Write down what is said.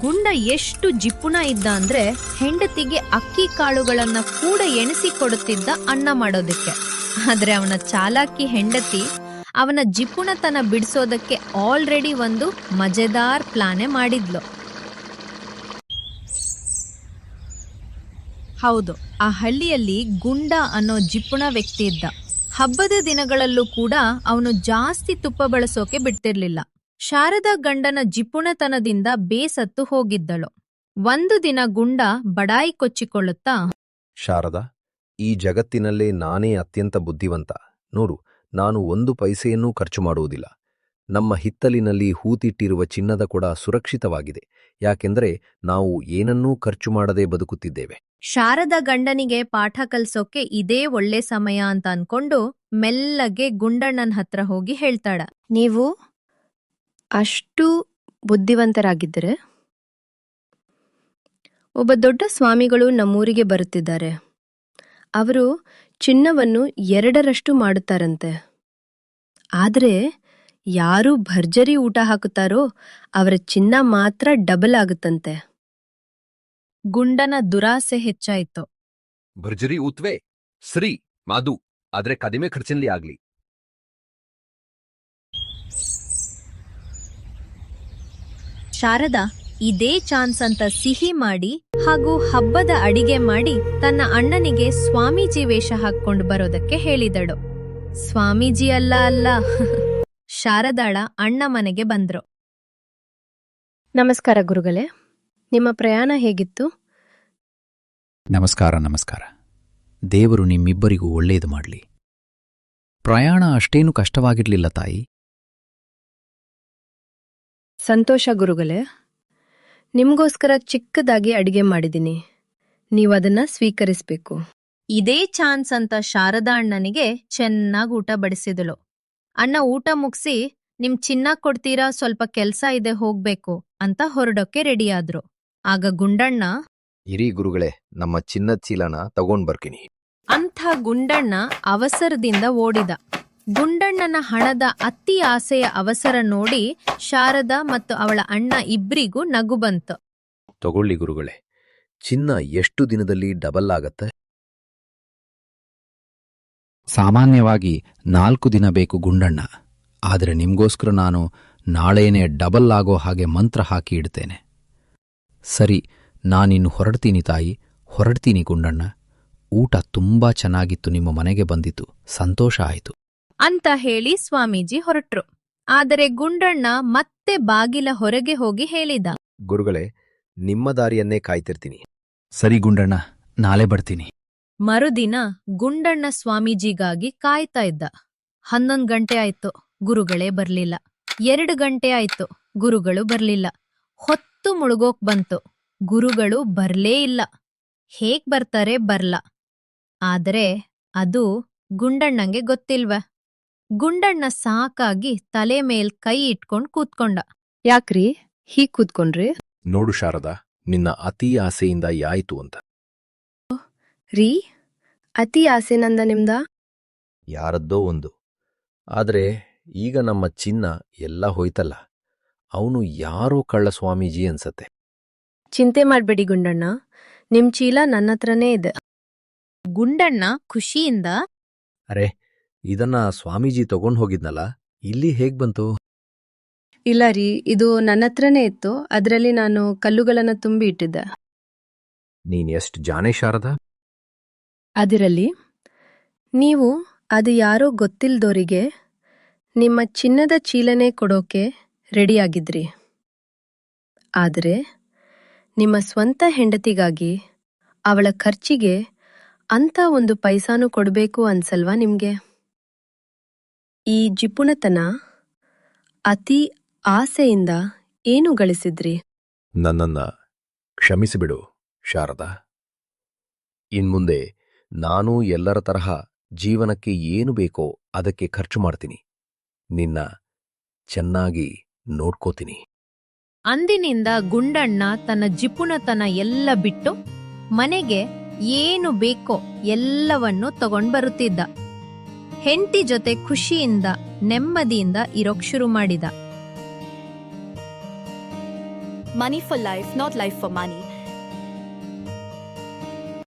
ಗುಂಡ ಎಷ್ಟು ಜಿಪುಣ ಇದ್ದ ಅಂದ್ರೆ ಹೆಂಡತಿಗೆ ಅಕ್ಕಿ ಕಾಳುಗಳನ್ನ ಕೂಡ ಎಣಿಸಿ ಕೊಡುತ್ತಿದ್ದ ಅನ್ನ ಮಾಡೋದಕ್ಕೆ. ಆದ್ರೆ ಅವನ ಚಾಲಾಕಿ ಹೆಂಡತಿ ಅವನ ಜಿಪುಣತನ ಬಿಡಿಸೋದಕ್ಕೆ ಆಲ್ರೆಡಿ ಒಂದು ಮಜೆದಾರ್ ಪ್ಲಾನೆ ಮಾಡಿದ್ಲು. ಹೌದು, ಆ ಹಳ್ಳಿಯಲ್ಲಿ ಗುಂಡ ಅನ್ನೋ ಜಿಪುಣ ವ್ಯಕ್ತಿ ಇದ್ದ. ಹಬ್ಬದ ದಿನಗಳಲ್ಲೂ ಕೂಡ ಅವನು ಜಾಸ್ತಿ ತುಪ್ಪ ಬಳಸೋಕೆ ಬಿಡ್ತಿರ್ಲಿಲ್ಲ. ಶಾರದಾ ಗಂಡನ ಜಿಪುಣತನದಿಂದ ಬೇಸತ್ತು ಹೋಗಿದ್ದಳು. ಒಂದು ದಿನ ಗುಂಡ ಬಡಾಯಿ ಕೊಚ್ಚಿಕೊಳ್ಳುತ್ತಾ, ಶಾರದಾ, ಈ ಜಗತ್ತಿನಲ್ಲೇ ನಾನೇ ಅತ್ಯಂತ ಬುದ್ಧಿವಂತ. ನೋಡು, ನಾನು 1 ಪೈಸೆಯನ್ನೂ ಖರ್ಚು ಮಾಡುವುದಿಲ್ಲ. ನಮ್ಮ ಹಿತ್ತಲಿನಲ್ಲಿ ಹೂತಿಟ್ಟಿರುವ ಚಿನ್ನದ ಕೊಡ ಸುರಕ್ಷಿತವಾಗಿದೆ. ಯಾಕೆಂದರೆ ನಾವು ಏನನ್ನೂ ಖರ್ಚು ಮಾಡದೆ ಬದುಕುತ್ತಿದ್ದೇವೆ. ಶಾರದಾ ಗಂಡನಿಗೆ ಪಾಠ ಕಲ್ಸೋಕೆ ಇದೇ ಒಳ್ಳೆ ಸಮಯ ಅಂತ ಅನ್ಕೊಂಡು ಮೆಲ್ಲಗೆ ಗುಂಡಣ್ಣನ ಹತ್ರ ಹೋಗಿ ಹೇಳ್ತಾಳ, ನೀವು ಅಷ್ಟು ಬುದ್ಧಿವಂತರಾಗಿದ್ದರೆ ಒಬ್ಬ ದೊಡ್ಡ ಸ್ವಾಮಿಗಳು ನಮ್ಮೂರಿಗೆ ಬರುತ್ತಿದ್ದಾರೆ. ಅವರು ಚಿನ್ನವನ್ನು 2ರಷ್ಟು ಮಾಡುತ್ತಾರಂತೆ. ಆದರೆ ಯಾರು ಭರ್ಜರಿ ಊಟ ಹಾಕುತ್ತಾರೋ ಅವರ ಚಿನ್ನ ಮಾತ್ರ ಡಬಲ್ ಆಗುತ್ತಂತೆ. ಗುಂಡನ ದುರಾಸೆ ಹೆಚ್ಚಾಯಿತು. ಭರ್ಜರಿ ಊತ್ವೆ ಸರಿ ಮಾದು, ಆದ್ರೆ ಕಡಿಮೆ ಖರ್ಚಿನಲ್ಲಿ ಆಗ್ಲಿ. ಶಾರದಾ ಇದೇ ಚಾನ್ಸ್ ಅಂತ ಸಿಹಿ ಮಾಡಿ ಹಾಗೂ ಹಬ್ಬದ ಅಡಿಗೆ ಮಾಡಿ ತನ್ನ ಅಣ್ಣನಿಗೆ ಸ್ವಾಮೀಜಿ ವೇಷ ಹಾಕೊಂಡು ಬರೋದಕ್ಕೆ ಹೇಳಿದಳು. ಸ್ವಾಮೀಜಿ ಅಲ್ಲ ಶಾರದಾಳ ಅಣ್ಣ ಮನೆಗೆ ಬಂದ್ರು. ನಮಸ್ಕಾರ ಗುರುಗಳೇ, ನಿಮ್ಮ ಪ್ರಯಾಣ ಹೇಗಿತ್ತು? ನಮಸ್ಕಾರ. ದೇವರು ನಿಮ್ಮಿಬ್ಬರಿಗೂ ಒಳ್ಳೆಯದು ಮಾಡಲಿ. ಪ್ರಯಾಣ ಅಷ್ಟೇನು ಕಷ್ಟವಾಗಿರ್ಲಿಲ್ಲ ತಾಯಿ. ಸಂತೋಷ ಗುರುಗಳೇ. ನಿಮ್ಗೋಸ್ಕರ ಚಿಕ್ಕದಾಗಿ ಅಡಿಗೆ ಮಾಡಿದ್ದೀನಿ, ನೀವದನ್ನ ಸ್ವೀಕರಿಸ್ಬೇಕು. ಇದೇ ಚಾನ್ಸ್ ಅಂತ ಶಾರದಾ ಅಣ್ಣನಿಗೆ ಚೆನ್ನಾಗಿ ಊಟ ಬಡಿಸಿದಳು. ಅಣ್ಣ ಊಟ ಮುಗಿಸಿ, ನಿಮ್ ಚಿನ್ನ ಕೊಡ್ತೀರಾ, ಸ್ವಲ್ಪ ಕೆಲ್ಸ ಇದೆ ಹೋಗ್ಬೇಕು ಅಂತ ಹೊರಡೋಕೆ ರೆಡಿಯಾದ್ರು. ಆಗ ಗುಂಡಣ್ಣ, ಇರಿ ಗುರುಗಳೇ, ನಮ್ಮ ಚಿನ್ನದ ಚೀಲನ ತಗೊಂಡ್ ಬರ್ತೀನಿ ಅಂಥ ಗುಂಡಣ್ಣ ಅವಸರದಿಂದ ಓಡಿದ. ಗುಂಡಣ್ಣನ ಹಣದ ಅತಿ ಆಸೆಯ ಅವಸರ ನೋಡಿ ಶಾರದಾ ಮತ್ತು ಅವಳ ಅಣ್ಣ ಇಬ್ರಿಗೂ ನಗು ಬಂತು. ತಗೊಳ್ಳಿ ಗುರುಗಳೇ, ಚಿನ್ನ ಎಷ್ಟು ದಿನದಲ್ಲಿ ಡಬಲ್ ಆಗತ್ತೆ? ಸಾಮಾನ್ಯವಾಗಿ 4 ದಿನ ಬೇಕು ಗುಂಡಣ್ಣ. ಆದರೆ ನಿಮ್ಗೋಸ್ಕರ ನಾನು ನಾಳೆನೇ ಡಬಲ್ ಆಗೋ ಹಾಗೆ ಮಂತ್ರ ಹಾಕಿ ಇಡ್ತೇನೆ. ಸರಿ, ನಾನಿನ್ನು ಹೊರಡ್ತೀನಿ ತಾಯಿ, ಹೊರಡ್ತೀನಿ ಗುಂಡಣ್ಣ. ಊಟ ತುಂಬಾ ಚೆನ್ನಾಗಿತ್ತು, ನಿಮ್ಮ ಮನೆಗೆ ಬಂದಿತ್ತು, ಸಂತೋಷ ಆಯಿತು ಅಂತ ಹೇಳಿ ಸ್ವಾಮೀಜಿ ಹೊರಟ್ರು. ಆದರೆ ಗುಂಡಣ್ಣ ಮತ್ತೆ ಬಾಗಿಲ ಹೊರಗೆ ಹೋಗಿ ಹೇಳಿದ, ಗುರುಗಳೇ, ನಿಮ್ಮ ದಾರಿಯನ್ನೇ ಕಾಯ್ತಿರ್ತೀನಿ. ಸರಿ ಗುಂಡಣ್ಣ, ನಾಳೆ ಬರ್ತೀನಿ. ಮರುದಿನ ಗುಂಡಣ್ಣ ಸ್ವಾಮೀಜಿಗಾಗಿ ಕಾಯ್ತಾ ಇದ್ದ. 11 ಗಂಟೆ ಆಯ್ತು, ಗುರುಗಳೇ ಬರ್ಲಿಲ್ಲ. 2 ಗಂಟೆ ಆಯ್ತು, ಗುರುಗಳು ಬರ್ಲಿಲ್ಲ. ಹೊತ್ತು ಮುಳುಗೋಕ್ ಬಂತು, ಗುರುಗಳು ಬರ್ಲೇ ಇಲ್ಲ. ಹೇಗ್ ಬರ್ತಾರೆ ಬರ್ಲ. ಆದರೆ ಅದು ಗುಂಡಣ್ಣಂಗೆ ಗೊತ್ತಿಲ್ವ. ಗುಂಡಣ್ಣ ಸಾಕಾಗಿ ತಲೆ ಮೇಲ್ ಕೈ ಇಟ್ಕೊಂಡ್ ಕೂತ್ಕೊಂಡ. ಯಾಕ್ರಿ ಹೀಗ್ ಕೂತ್ಕೊಂಡ್ರಿ? ನೋಡು ಶಾರದಾ, ನಿನ್ನ ಅತಿ ಆಸೆಯಿಂದ ಯಾಯ್ತು ಅಂತ. ರೀ, ಅತಿ ಆಸೆನಂದ ನಿಮ್ದ? ಯಾರದ್ದೋ ಒಂದು. ಆದ್ರೆ ಈಗ ನಮ್ಮ ಚಿನ್ನ ಎಲ್ಲ ಹೋಯ್ತಲ್ಲ, ಅವನು ಯಾರೋ ಕಳ್ಳ ಸ್ವಾಮೀಜಿ ಅನ್ಸತ್ತೆ. ಚಿಂತೆ ಮಾಡ್ಬೇಡಿ ಗುಂಡಣ್ಣ, ನಿಮ್ ಚೀಲ ನನ್ನತ್ರನೇ ಇದೆ. ಗುಂಡಣ್ಣ ಖುಷಿಯಿಂದ, ಅರೆ, ಇದನ್ನ ಸ್ವಾಮೀಜಿ ತಗೊಂಡ್ ಹೋಗಿದ್ನಲ್ಲ, ಇಲ್ಲಿ ಹೇಗ್ ಬಂತು? ಇಲ್ಲ ರೀ, ಇದು ನನ್ನತ್ರನೇ ಇತ್ತು, ಅದರಲ್ಲಿ ನಾನು ಕಲ್ಲುಗಳನ್ನ ತುಂಬಿ ಇಟ್ಟಿದ್ದೆ. ನೀನ್ ಎಷ್ಟ್ ಜಾಣೆ ಶಾರದಾ. ಅದಿರಲಿ, ನೀವು ಅದು ಯಾರೋ ಗೊತ್ತಿಲ್ದೋರಿಗೆ ನಿಮ್ಮ ಚಿನ್ನದ ಚೀಲನೆ ಕೊಡೋಕೆ ರೆಡಿಯಾಗಿದ್ರಿ. ಆದರೆ ನಿಮ್ಮ ಸ್ವಂತ ಹೆಂಡತಿಗಾಗಿ ಅವಳ ಖರ್ಚಿಗೆ ಅಂತ 1 ಪೈಸಾನು ಕೊಡಬೇಕು ಅನ್ಸಲ್ವಾ ನಿಮ್ಗೆ? ಈ ಜಿಪುಣತನ, ಅತಿ ಆಸೆಯಿಂದ ಏನು ಗಳಿಸಿದ್ರಿ? ನನ್ನನ್ನ ಕ್ಷಮಿಸಿಬಿಡು ಶಾರದಾ. ಇನ್ಮುಂದೆ ನಾನೂ ಎಲ್ಲರ ತರಹ ಜೀವನಕ್ಕೆ ಏನು ಬೇಕೋ ಅದಕ್ಕೆ ಖರ್ಚು ಮಾಡ್ತೀನಿ. ನಿನ್ನ ಚೆನ್ನಾಗಿ ನೋಡ್ಕೋತೀನಿ. ಅಂದಿನಿಂದ ಗುಂಡಣ್ಣ ತನ್ನ ಜಿಪುಣತನ ಎಲ್ಲ ಬಿಟ್ಟು ಮನೆಗೆ ಏನು ಬೇಕೋ ಎಲ್ಲವನ್ನೂ ತಗೊಂಡ್ ಬರುತ್ತಿದ್ದ. ಹೆಂಡತಿ ಜೊತೆ ಖುಷಿಯಿಂದ ನೆಮ್ಮದಿಯಿಂದ ಇರೋಕ್ ಶುರು ಮಾಡಿದ. Money for life, not life for money.